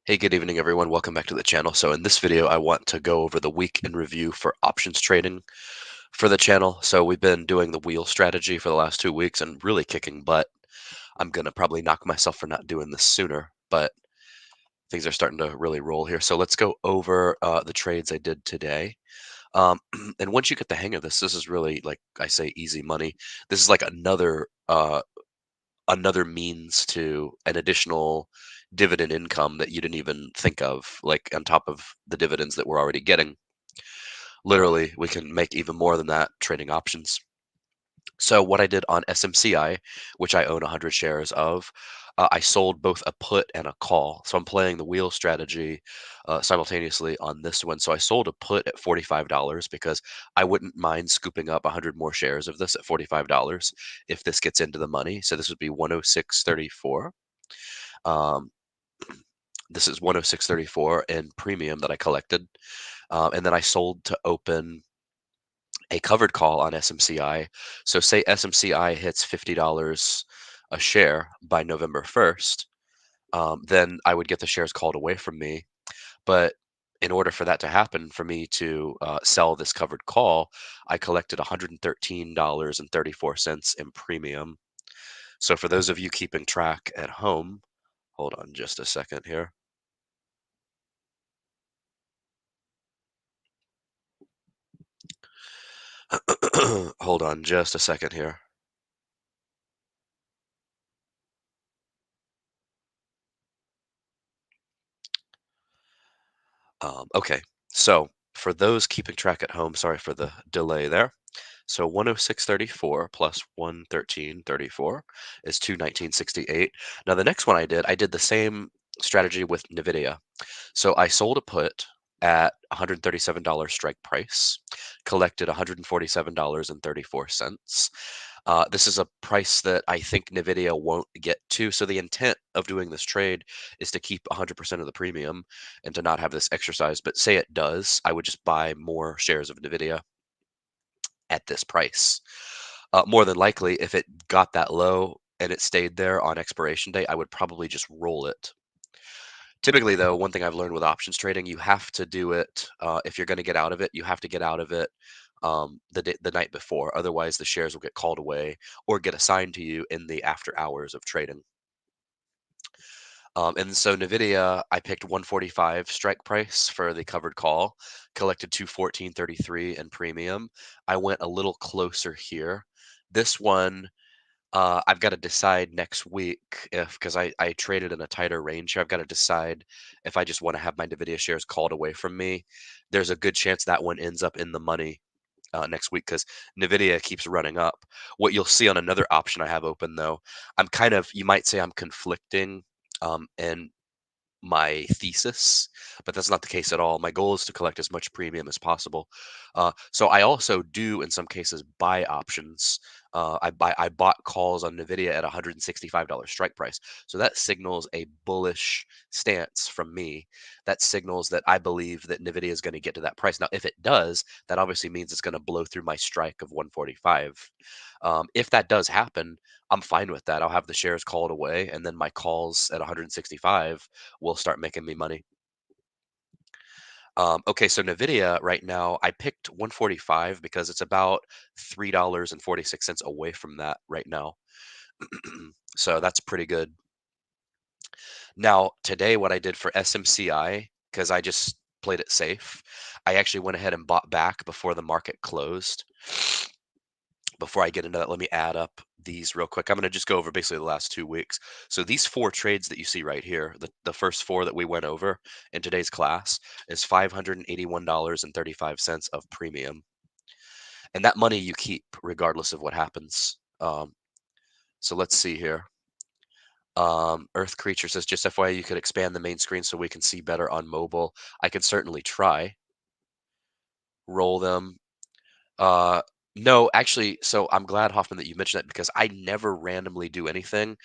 Hey, good evening, everyone. Welcome back to the channel. So in this video, I want to go over the week in review for options trading for the channel. So we've been doing the wheel strategy for the last 2 weeks and really kicking butt. I'm going to probably knock myself for not doing this sooner, but things are starting to really roll here. So let's go over the trades I did today. And once you get the hang of this, this is really, like I say, easy money. This is like another means to an additional dividend income that you didn't even think of, like on top of the dividends that we're already getting. Literally, we can make even more than that trading options. So what I did on SMCI, which I own 100 shares of, I sold both a put and a call. So I'm playing the wheel strategy simultaneously on this one. So I sold a put at $45 because I wouldn't mind scooping up 100 more shares of this at $45 if this gets into the money. So this would be 106.34. Um, this is 106.34 in premium that I collected. And then I sold to open a covered call on SMCI. So say SMCI hits $50 a share by November 1st, then I would get the shares called away from me. But in order for that to happen, for me to sell this covered call, I collected $113.34 in premium. So for those of you keeping track at home, hold on just a second here. Hold on just a second here. Okay, so for those keeping track at home, sorry for the delay there. So 106.34 plus 113.34 is 219.68. Now the next one I did the same strategy with NVIDIA. So I sold a put at $137 strike price, collected $147.34. This is a price that I think NVIDIA won't get to. So the intent of doing this trade is to keep 100% of the premium and to not have this exercise. But say it does, I would just buy more shares of NVIDIA at this price. More than likely, if it got that low and it stayed there on expiration day, I would probably just roll it. Typically, though, one thing I've learned with options trading, you have to do it if you're going to get out of it. You have to get out of it the night before. Otherwise, the shares will get called away or get assigned to you in the after hours of trading. And so Nvidia, I picked 145 strike price for the covered call, collected 214.33 in premium. I went a little closer here. This one, I've got to decide next week if, because I traded in a tighter range here, I've got to decide if I just want to have my Nvidia shares called away from me. There's a good chance that one ends up in the money next week because Nvidia keeps running up. What you'll see on another option I have open though, you might say I'm conflicting. And my thesis, but that's not the case at all. My goal is to collect as much premium as possible. So I also do, in some cases, buy options. I bought calls on Nvidia at $165 strike price. So that signals a bullish stance from me. That signals that I believe that Nvidia is going to get to that price. Now, if it does, that obviously means it's going to blow through my strike of 145. If that does happen, I'm fine with that. I'll have the shares called away, and then my calls at 165 will start making me money. Okay, so Nvidia right now, I picked 145 because it's about $3.46 away from that right now. So that's pretty good. Now, today, what I did for SMCI, because I just played it safe, I actually went ahead and bought back before the market closed. Before I get into that, let me add up these real quick. I'm going to just go over basically the last 2 weeks. So these four trades that you see right here, the first four that we went over in today's class is $581.35 of premium. And that money you keep regardless of what happens. So let's see here. Earth Creature says, just FYI, you could expand the main screen so we can see better on mobile. I could certainly try. Roll them. Uh, no, actually, so I'm glad, Hoffman, that you mentioned that because I never randomly do anything.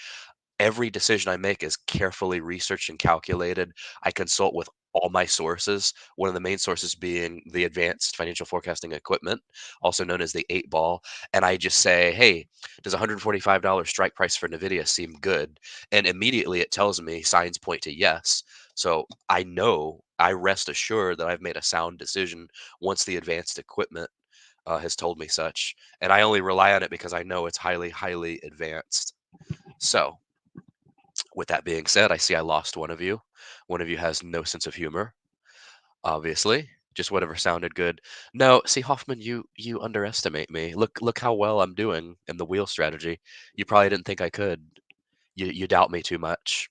Every decision I make is carefully researched and calculated. I consult with all my sources, one of the main sources being the Advanced Financial Forecasting Equipment, also known as the 8 Ball. And I just say, hey, does $145 strike price for NVIDIA seem good? And immediately it tells me signs point to yes. So I rest assured that I've made a sound decision once the advanced equipment has told me such. And I only rely on it because I know it's highly, highly advanced. So, with that being said, I see I lost one of you. One of you has no sense of humor, obviously. Just whatever sounded good. No, see, Hoffman, you underestimate me. Look how well I'm doing in the wheel strategy. You probably didn't think I could. You doubt me too much.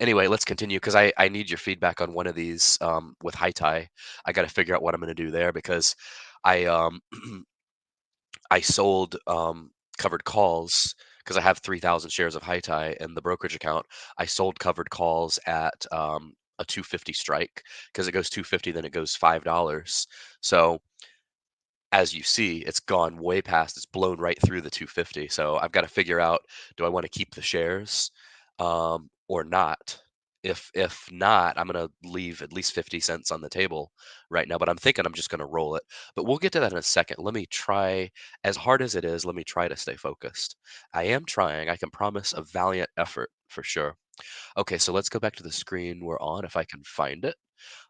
Anyway, let's continue because I need your feedback on one of these with high tie. I got to figure out what I'm going to do there because I I sold covered calls because I have 3,000 shares of high tie in the brokerage account. I sold covered calls at a 250 strike because it goes 250, then it goes $5. So as you see, it's gone way past, it's blown right through the 250. So I've got to figure out, do I want to keep the shares or not? If not, I'm going to leave at least 50 cents on the table right now, but I'm thinking I'm just going to roll it. But we'll get to that in a second. Let me try, as hard as it is, let me try to stay focused. I am trying. I can promise a valiant effort for sure. Okay, so let's go back to the screen we're on if I can find it.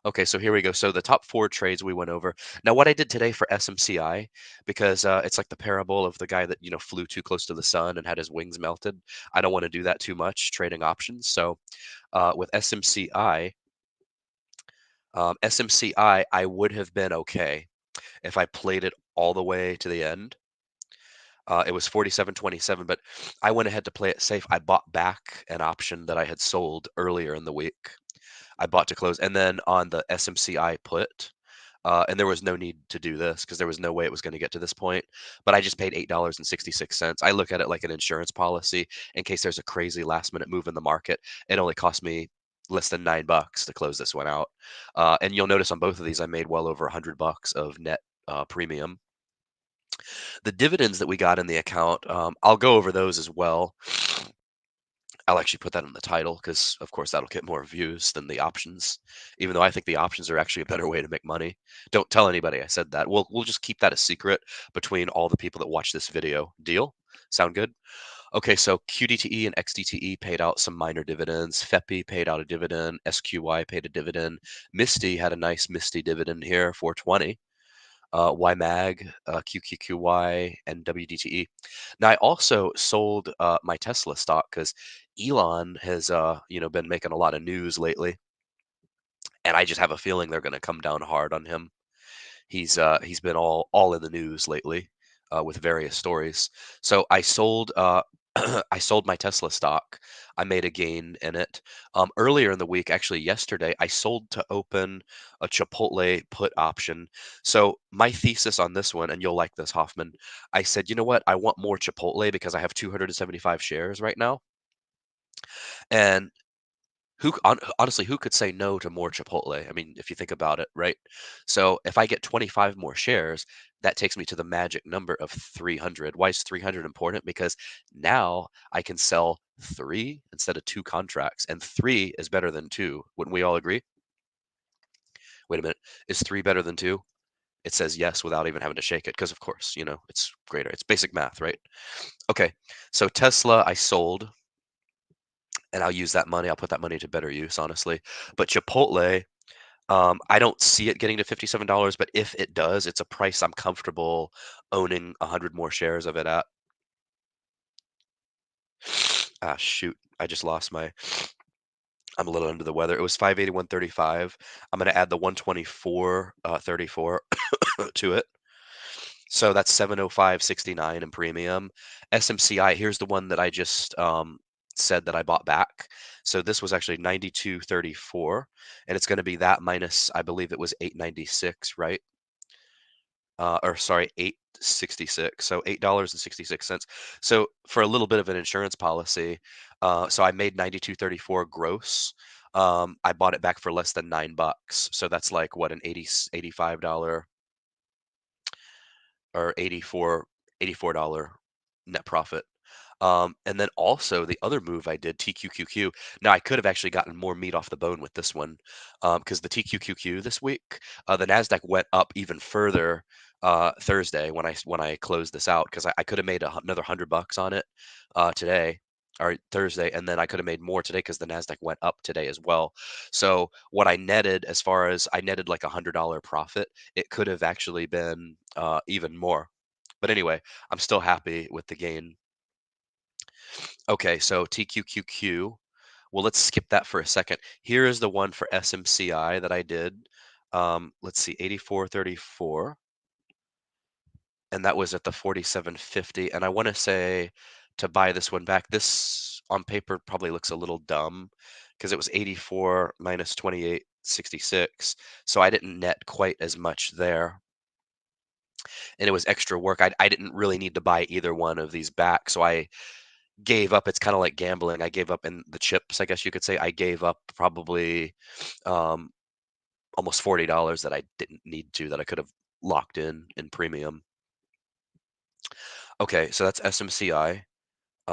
Okay, so here we go. So the top four trades we went over. Now, what I did today for SMCI, because it's like the parable of the guy that flew too close to the sun and had his wings melted. I don't want to do that too much trading options. So with SMCI, I would have been okay if I played it all the way to the end. It was 47.27, but I went ahead to play it safe. I bought back an option that I had sold earlier in the week. I bought to close, and then on the SMCI put, and there was no need to do this because there was no way it was going to get to this point. But I just paid $8.66. I look at it like an insurance policy in case there's a crazy last minute move in the market. It only cost me less than $9 to close this one out. And you'll notice on both of these, I made well over $100 of net premium. The dividends that we got in the account, I'll go over those as well. I'll actually put that in the title because, of course, that'll get more views than the options. Even though I think the options are actually a better way to make money. Don't tell anybody I said that. We'll just keep that a secret between all the people that watch this video. Deal? Sound good? Okay, so QDTE and XDTE paid out some minor dividends. FEPI paid out a dividend. SQY paid a dividend. Misty had a nice Misty dividend here, 420. YMAG, QQQY, and WDTE. Now, I also sold my Tesla stock because Elon has, been making a lot of news lately, and I just have a feeling they're going to come down hard on him. He's been all in the news lately with various stories. So I sold I sold my Tesla stock. I made a gain in it. Earlier in the week, actually yesterday, I sold to open a Chipotle put option. So my thesis on this one, and you'll like this, Hoffman. I said, you know what? I want more Chipotle because I have 275 shares right now, and honestly, who could say no to more Chipotle? I mean, if you think about it, right? So if I get 25 more shares, that takes me to the magic number of 300. Why is 300 important? Because now I can sell three instead of two contracts, and three is better than two. Wouldn't we all agree? Wait a minute. Is three better than two? It says yes without even having to shake it, because of course, it's greater. It's basic math, right? Okay. So Tesla, I sold, and I'll use that money. I'll put that money to better use, honestly. But Chipotle, I don't see it getting to $57, but if it does, it's a price I'm comfortable owning 100 more shares of it at. Ah, shoot. I just lost my. I'm a little under the weather. It was 581.35. I'm going to add the 124.34 to it. So that's 705.69 in premium. SMCI, here's the one that I just said that I bought back. So this was actually 92.34, and it's going to be that minus, I believe it was 896, right? Or sorry, 866. So $8.66. So for a little bit of an insurance policy, so I made 92.34 gross. I bought it back for less than $9. So that's like what, an 80 $85 or 84 net profit. And then also the other move I did, TQQQ. Now I could have actually gotten more meat off the bone with this one, because the TQQQ this week, the Nasdaq went up even further Thursday when I closed this out because I could have made another $100 on it today. or Thursday, and then I could have made more today because the Nasdaq went up today as well. So what I netted, as far as I netted like $100 profit, it could have actually been even more. But anyway, I'm still happy with the gain. Okay, so TQQQ. Well, let's skip that for a second. Here is the one for SMCI that I did. Let's see, 84.34, and that was at the 47.50. And I want to say to buy this one back. This on paper probably looks a little dumb because it was 84 minus 28.66. So I didn't net quite as much there. And it was extra work. I didn't really need to buy either one of these back. So I gave up. It's kind of like gambling. I gave up in the chips, I guess you could say. I gave up probably um, almost $40 that I didn't need to, that I could have locked in premium. Okay, so that's SMCI.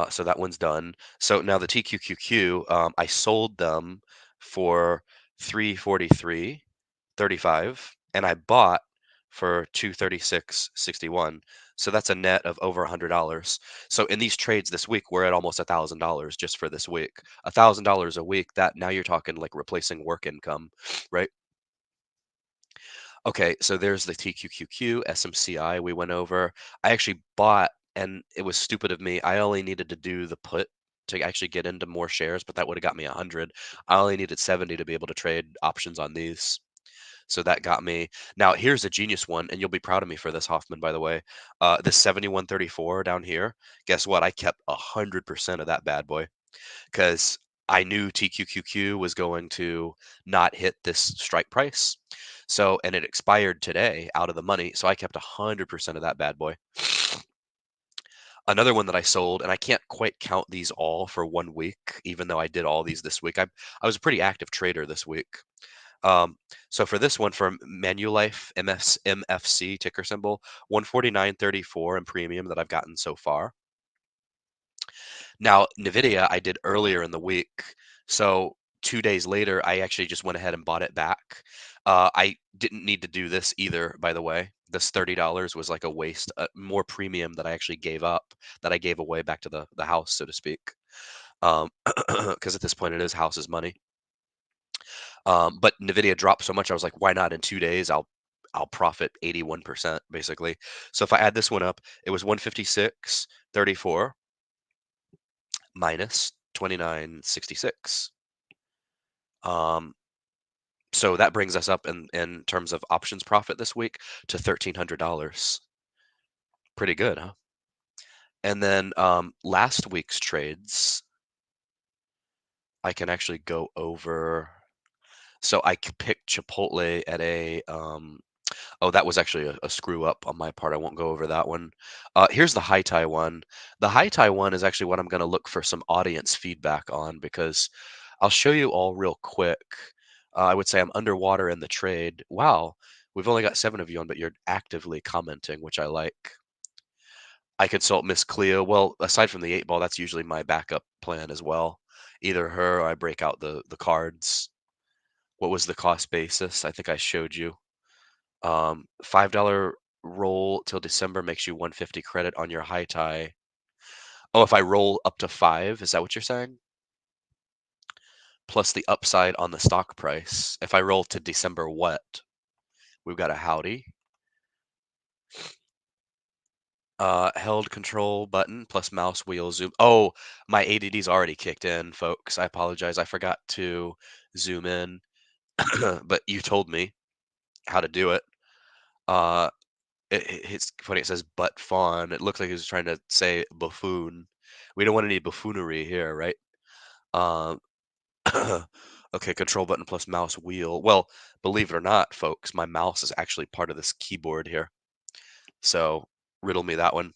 So that one's done. So now the TQQQ, I sold them for 343.35, and I bought for 236.61. So that's a net of over $100. So in these trades this week, we're at almost $1,000 just for this week. $1,000 a week. That now you're talking like replacing work income, right? Okay, so there's the TQQQ, SMCI we went over. I actually bought, and it was stupid of me. I only needed to do the put to actually get into more shares, but that would have got me 100. I only needed 70 to be able to trade options on these. So that got me. Now, here's a genius one, and you'll be proud of me for this, Hoffman, by the way. This 71.34 down here, guess what? I kept 100% of that bad boy because I knew TQQQ was going to not hit this strike price. So, and it expired today out of the money. So I kept 100% of that bad boy. Another one that I sold, and I can't quite count these all for 1 week, even though I did all these this week. I was a pretty active trader this week. Um, so for this one, for Manulife MFC ticker symbol, 149.34 in premium that I've gotten so far. Now, NVIDIA, I did earlier in the week. So 2 days later, I actually just went ahead and bought it back. I didn't need to do this either, by the way. This $30 was like a waste, more premium that I actually gave up, that I gave away back to the house, so to speak. Because at this point, it is house's money. But NVIDIA dropped so much, I was like, why not in 2 days? I'll profit 81% basically. So if I add this one up, it was 156.34 minus 29.66. Um, so that brings us up in terms of options profit this week to $1,300. Pretty good, huh? And then last week's trades, I can actually go over. So I picked Chipotle at a oh, that was actually a screw up on my part. I won't go over that one. Here's the high tie one. The high tie one is actually what I'm going to look for some audience feedback on, because I'll show you all real quick. I would say I'm underwater in the trade. Wow, we've only got 7 of you on, but you're actively commenting, which I like. I consult Miss Cleo. Well, aside from the 8 ball, that's usually my backup plan as well. Either her or I break out the cards. What was the cost basis? I think I showed you. $5 roll till December makes you 150 credit on your high tie. Oh, if I roll up to 5, is that what you're saying? Plus the upside on the stock price. If I roll to December what? We've got a howdy. Held control button plus mouse wheel zoom. Oh, my ADD's already kicked in, folks. I apologize. I forgot to zoom in, but you told me how to do it. Uh, it's funny. It says butt fawn. It looks like he was trying to say buffoon. We don't want any buffoonery here, right? Um, okay, control button plus mouse wheel. Well, believe it or not, folks, my mouse is actually part of this keyboard here. So riddle me that one.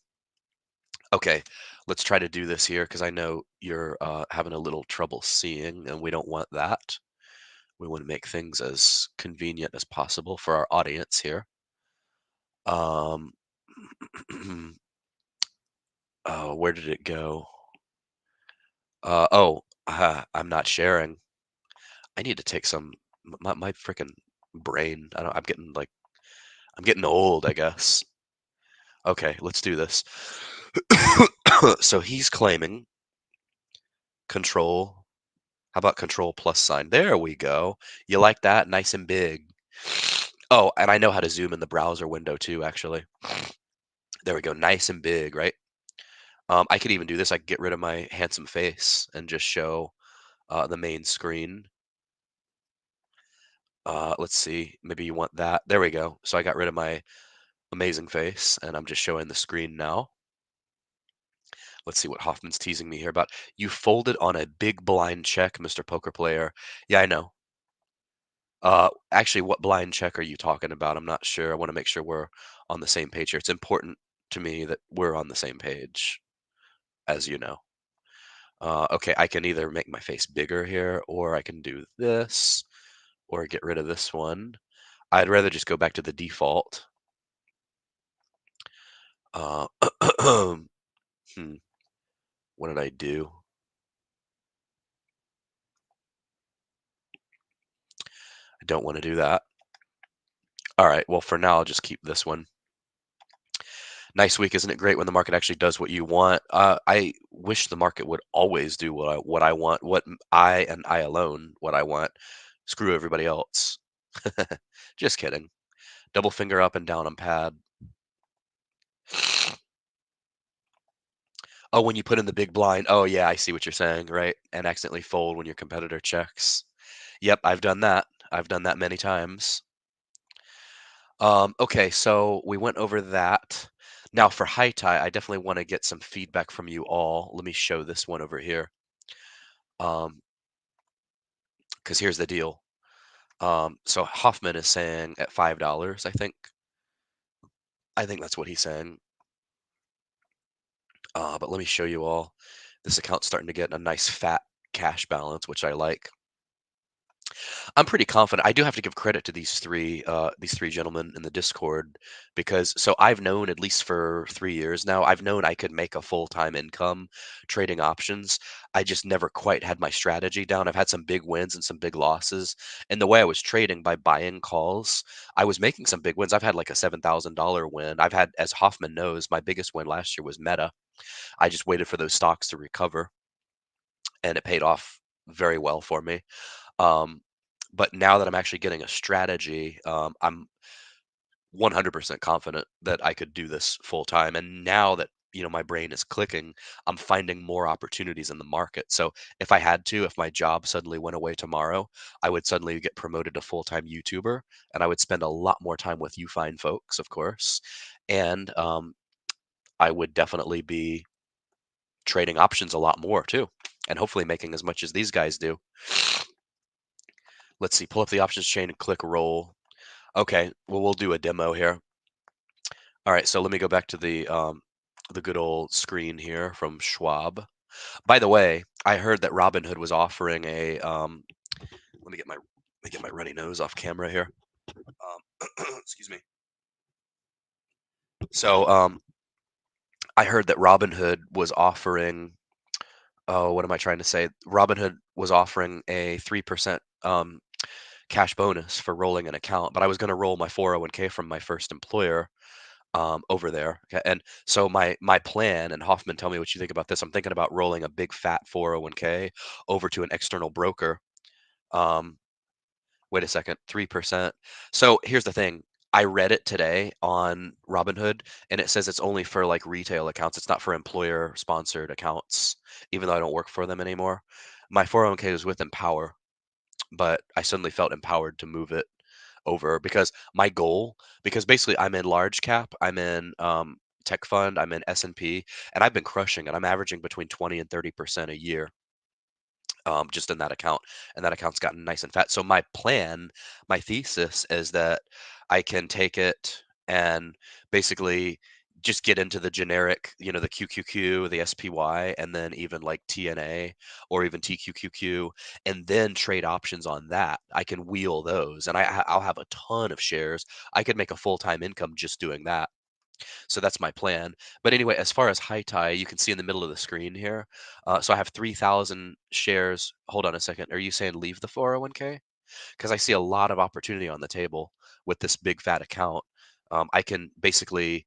Okay, let's try to do this here because I know you're having a little trouble seeing, and we don't want that. We want to make things as convenient as possible for our audience here. Um, oh, where did it go? I'm not sharing. I need to take some. My freaking brain. I don't. I'm getting old, I guess. Okay, let's do this. So he's claiming Control. How about control plus sign? There we go. You like that? Nice and big. Oh, and I know how to zoom in the browser window too, actually. There we go. Nice and big, right? I could even do this. I could get rid of my handsome face and just show the main screen. Let's see. Maybe you want that. There we go. So I got rid of my amazing face and I'm just showing the screen now. Let's see what Hoffman's teasing me here about. You folded on a big blind check, Mr. Poker Player. Yeah, I know. Actually, what blind check are you talking about? I'm not sure. I want to make sure we're on the same page here. It's important to me that we're on the same page, as you know. Okay, I can either make my face bigger here, or I can do this, or get rid of this one. I'd rather just go back to the default. Uh, hmm, what did I do? I don't want to do that. All right, well, for now, I'll just keep this one. Nice week, isn't it great when the market actually does what you want? I wish the market would always do what I want, I and I alone what I want. Screw everybody else. Just kidding. Double finger up and down on pad. Oh, when you put in the big blind. Oh yeah, I see what you're saying, right? And accidentally fold when your competitor checks. Yep, I've done that. I've done that many times. Okay, so we went over that. Now for high tie, I definitely want to get some feedback from you all. Let me show this one over here. Because here's the deal. So Hoffman is saying at $5, I think. I think that's what he's saying. But let me show you all. This account's starting to get a nice fat cash balance, which I like. I'm pretty confident. I do have to give credit to these three gentlemen in the Discord because so I've known at least for 3 years now. I've known I could make a full-time income trading options. I just never quite had my strategy down. I've had some big wins and some big losses. And the way I was trading by buying calls, I was making some big wins. I've had like a $7,000 win. I've had, as Hoffman knows, my biggest win last year was Meta. I just waited for those stocks to recover, and it paid off very well for me. Um, but now that I'm actually getting a strategy, I'm 100% confident that I could do this full time. And now that my brain is clicking, I'm finding more opportunities in the market. So if I had to, if my job suddenly went away tomorrow, I would suddenly get promoted to full time YouTuber, and I would spend a lot more time with you fine folks, of course. And I would definitely be trading options a lot more too, and hopefully making as much as these guys do. Let's see, pull up the options chain and click roll. Okay, well, we'll do a demo here. All right, so let me go back to the good old screen here from Schwab. By the way, I heard that Robinhood was offering a let me get my runny nose off camera here. Excuse me. So I heard that Robinhood was offering, oh, what am I trying to say? Robinhood was offering a 3% cash bonus for rolling an account, but I was going to roll my 401k from my first employer over there. Okay. And so my plan, and Hoffman, tell me what you think about this. I'm thinking about rolling a big fat 401k over to an external broker. Um, Wait a second, 3%. So here's the thing. I read it today on Robinhood, and it says it's only for like retail accounts. It's not for employer sponsored accounts, even though I don't work for them anymore. My 401k was with Empower, but I suddenly felt empowered to move it over because my goal, because basically I'm in large cap, I'm in tech fund, I'm in S&P, and I've been crushing it. I'm averaging between 20 and 30% a year, just in that account, and that account's gotten nice and fat. So my plan, my thesis is that I can take it and basically just get into the generic, the QQQ, the SPY, and then even like TNA or even TQQQ, and then trade options on that. I can wheel those, and I'll have a ton of shares. I could make a full-time income just doing that. So that's my plan. But anyway, as far as high tie, you can see in the middle of the screen here. So I have 3,000 shares. Hold on a second. Are you saying leave the 401k? Because I see a lot of opportunity on the table with this big fat account. I can basically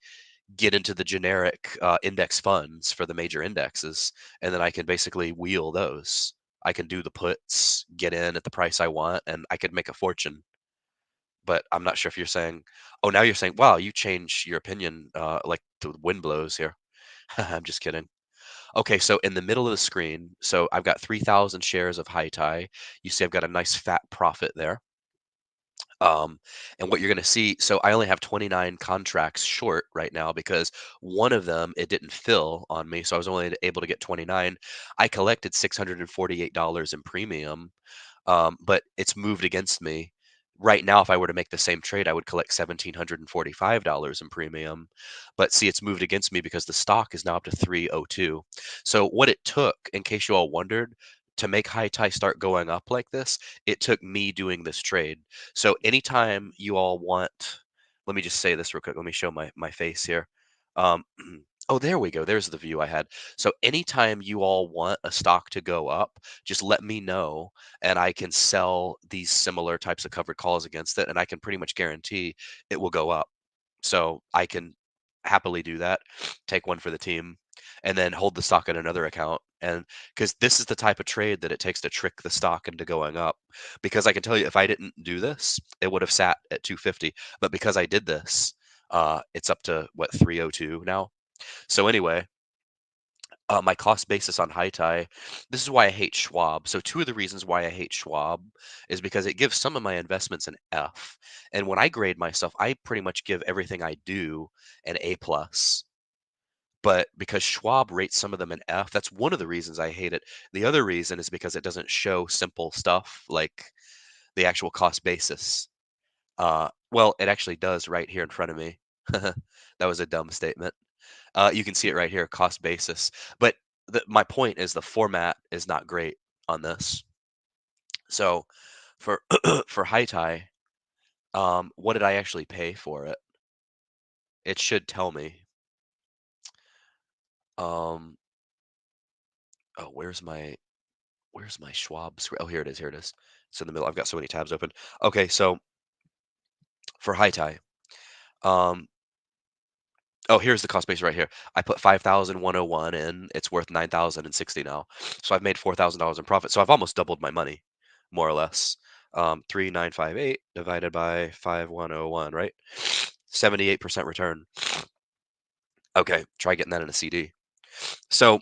get into the generic index funds for the major indexes, and then I can basically wheel those. I can do the puts, get in at the price I want, and I could make a fortune. But I'm not sure if you're saying, oh, now you're saying, wow, you change your opinion like the wind blows here. I'm just kidding. Okay, so in the middle of the screen, so I've got 3,000 shares of high tie. You see, I've got a nice fat profit there. Um, and what you're going to see, so I only have 29 contracts short right now because one of them it didn't fill on me, so I was only able to get 29. I collected $648 in premium, but it's moved against me. Right now, if I were to make the same trade, I would collect $1,745 in premium. But see, it's moved against me because the stock is now up to 302. So what it took, in case you all wondered, to make high tie start going up like this, it took me doing this trade. So anytime you all want, let me just say this real quick. Let me show my face here. Um, oh, there we go. There's the view I had. So anytime you all want a stock to go up, just let me know and I can sell these similar types of covered calls against it, and I can pretty much guarantee it will go up. So I can happily do that, take one for the team, and then hold the stock in another account. And because this is the type of trade that it takes to trick the stock into going up. Because I can tell you, if I didn't do this, it would have sat at 250. But because I did this, it's up to what 302 now. So anyway, my cost basis on high tie. This is why I hate Schwab. So two of the reasons why I hate Schwab is because it gives some of my investments an F, and when I grade myself, I pretty much give everything I do an A plus. But because Schwab rates some of them an F, that's one of the reasons I hate it. The other reason is because it doesn't show simple stuff like the actual cost basis. Well, it actually does right here in front of me. That was a dumb statement. You can see it right here, cost basis. But my point is the format is not great on this. So for for high tie, what did I actually pay for it? It should tell me. Um, oh, where's my Schwab screen? Oh, here it is. Here it is. It's in the middle. I've got so many tabs open. Okay, so for high tie, um, oh, here's the cost base right here. I put 5,101 in. It's worth 9,060 now. So I've made $4,000 in profit. So I've almost doubled my money, more or less. 3,958 divided by 5,101, right? 78% return. Okay, try getting that in a CD. So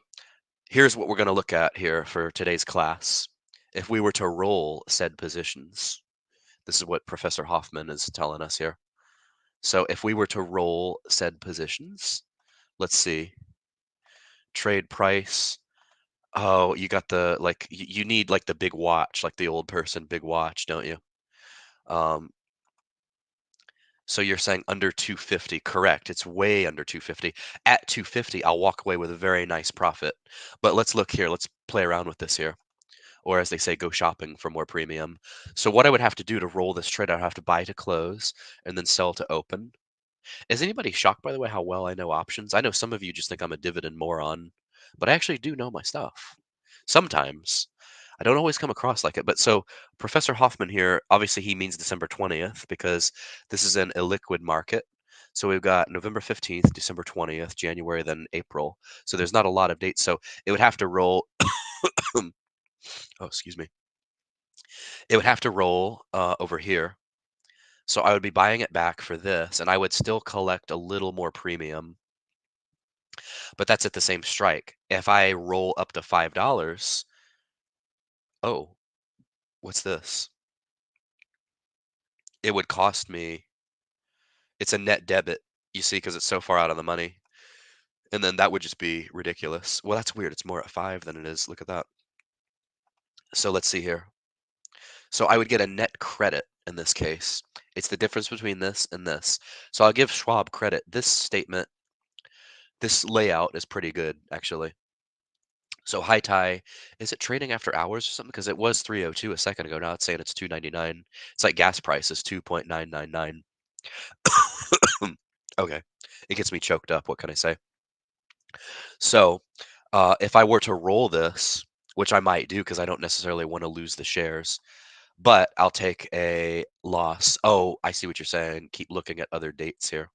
here's what we're going to look at here for today's class. If we were to roll said positions, this is what Professor Hoffman is telling us here. So if we were to roll said positions, let's see, trade price. Oh, you got the like you need like the big watch, like the old person big watch, don't you? Um, so you're saying under 250, correct? It's way under 250. At 250, I'll walk away with a very nice profit. But let's look here. Let's play around with this here. Or as they say, go shopping for more premium. So what I would have to do to roll this trade, I'd have to buy to close and then sell to open. Is anybody shocked, by the way, how well I know options? I know some of you just think I'm a dividend moron, but I actually do know my stuff. Sometimes. I don't always come across like it. But so Professor Hoffman here, obviously he means December 20th because this is an illiquid market. So we've got November 15th, December 20th, January, then April. So there's not a lot of dates. So it would have to roll. Oh, excuse me. It would have to roll over here. So I would be buying it back for this, and I would still collect a little more premium, but that's at the same strike. If I roll up to $5, oh, what's this? It would cost me, it's a net debit, you see, because it's so far out of the money. And then that would just be ridiculous. Well, that's weird. It's more at 5 than it is. Look at that. So let's see here. So I would get a net credit in this case. It's the difference between this and this. So I'll give Schwab credit. This statement, this layout is pretty good, actually. So high tie, is it trading after hours or something? Because it was 302 a second ago. Now it's saying it's 299. It's like gas prices, 2.999. Okay. It gets me choked up. What can I say? So if I were to roll this, which I might do because I don't necessarily want to lose the shares, but I'll take a loss. Oh, I see what you're saying. Keep looking at other dates here.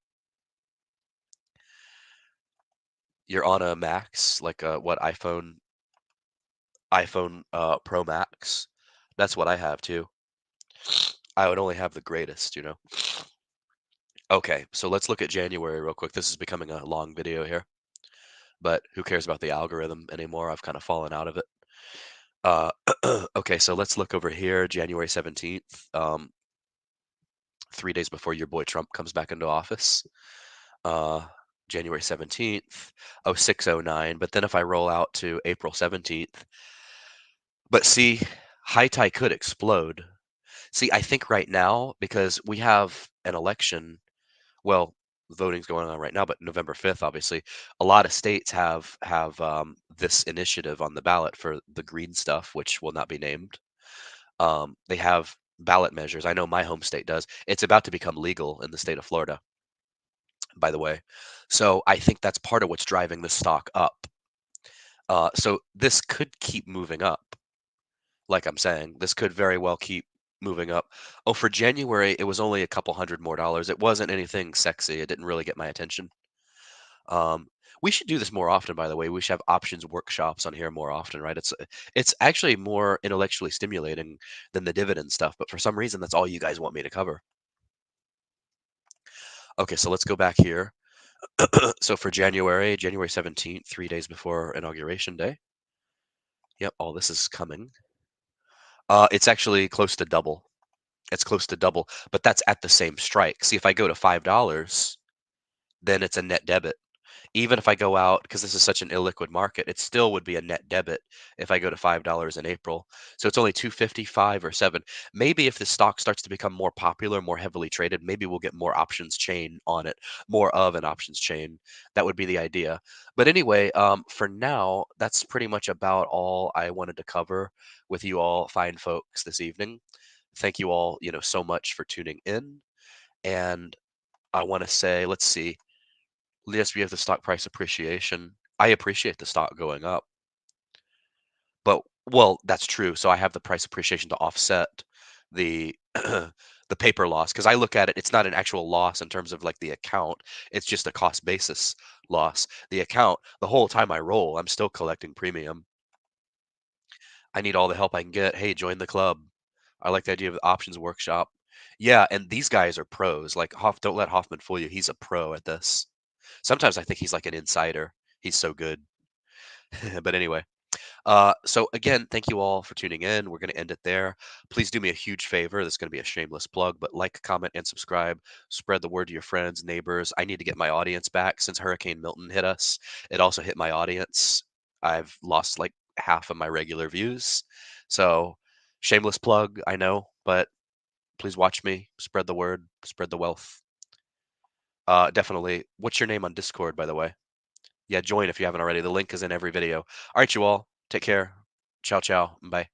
you're on a Max, like a what iPhone Pro Max. That's what I have too. I would only have the greatest, you know. Okay, so let's look at January real quick. This is becoming a long video here, but who cares about the algorithm anymore? I've kind of fallen out of it. Uh, okay, so let's look over here, January 17th, 3 days before your boy Trump comes back into office. Uh, January 17th, oh 0609. But then if I roll out to April 17th, but see, high tie could explode. See, I think right now, because we have an election, well, voting's going on right now, but November 5th, obviously, a lot of states have this initiative on the ballot for the green stuff, which will not be named. They have ballot measures. I know my home state does. It's about to become legal in the state of Florida, by the way. So I think that's part of what's driving the stock up. So this could keep moving up. Like I'm saying, this could very well keep moving up. Oh, for January, it was only a couple hundred more dollars. It wasn't anything sexy. It didn't really get my attention. Um, we should do this more often, by the way. We should have options workshops on here more often, right? It's actually more intellectually stimulating than the dividend stuff, but for some reason, that's all you guys want me to cover. Okay, so let's go back here. So for January 17th, 3 days before Inauguration Day. Yep, all this is coming. It's actually close to double. It's close to double, but that's at the same strike. See, if I go to $5, then it's a net debit. Even if I go out, because this is such an illiquid market, it still would be a net debit if I go to $5 in April. So it's only 255 or 7. Maybe if the stock starts to become more popular, more heavily traded, maybe we'll get more options chain on it, more of an options chain. That would be the idea. But anyway, for now, that's pretty much about all I wanted to cover with you all fine folks this evening. Thank you all, so much for tuning in. And I want to say, let's see. Yes, we have the stock price appreciation. I appreciate the stock going up, but well, that's true. So I have the price appreciation to offset the the paper loss because I look at it. It's not an actual loss in terms of like the account. It's just a cost basis loss. The account, the whole time I roll, I'm still collecting premium. I need all the help I can get. Hey, join the club. I like the idea of the options workshop. Yeah, and these guys are pros. Like don't let Hoffman fool you. He's a pro at this. Sometimes I think he's like an insider. He's so good. But anyway, so again, thank you all for tuning in. We're going to end it there. Please do me a huge favor. This is going to be a shameless plug, but like, comment, and subscribe. Spread the word to your friends, neighbors. I need to get my audience back since Hurricane Milton hit us. It also hit my audience. I've lost like half of my regular views. So, shameless plug, I know, but please watch me. Spread the word, spread the wealth. Definitely. What's your name on Discord, by the way? Yeah, join if you haven't already. The link is in every video. All right, you all. Take care. Ciao, ciao. Bye.